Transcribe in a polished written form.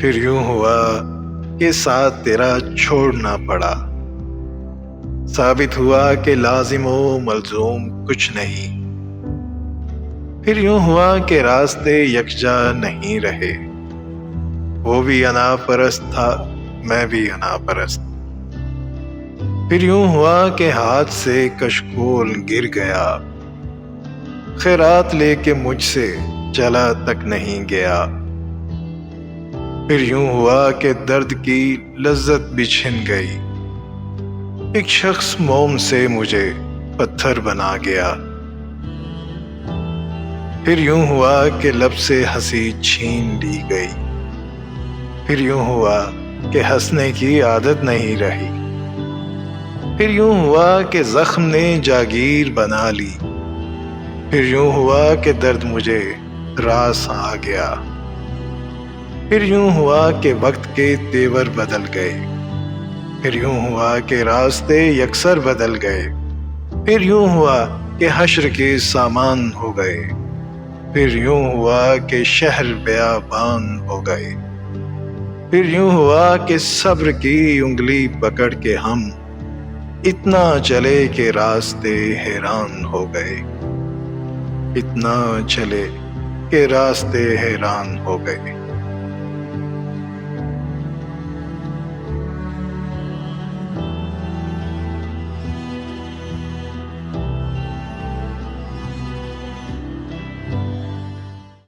फिर यूं हुआ कि साथ तेरा छोड़ना पड़ा। साबित हुआ कि लाजिमो मलजूम कुछ नहीं। फिर यूं हुआ कि रास्ते यकजा नहीं रहे। वो भी अना परस्त था, मैं भी अना परस्त। फिर यूं हुआ कि हाथ से कशकोल गिर गया। खैरात लेके मुझसे चला तक नहीं गया। फिर यूं हुआ कि दर्द की लज्जत भी छिन गई। एक शख्स मोम से मुझे पत्थर बना गया। फिर यूं हुआ कि लब से हंसी छीन ली गई। फिर यूं हुआ कि हंसने की आदत नहीं रही। फिर यूं हुआ कि जख्म ने जागीर बना ली। फिर यूं हुआ कि दर्द मुझे रास आ गया। फिर यूं हुआ कि वक्त के तेवर बदल गए। फिर यूं हुआ कि रास्ते यकसर बदल गए। फिर यूं हुआ कि हश्र के सामान हो गए। फिर यूं हुआ कि शहर बयाबान हो गए। फिर यूं हुआ कि सब्र की उंगली पकड़ के हम इतना चले कि रास्ते हैरान हो गए। इतना चले कि रास्ते हैरान हो गए।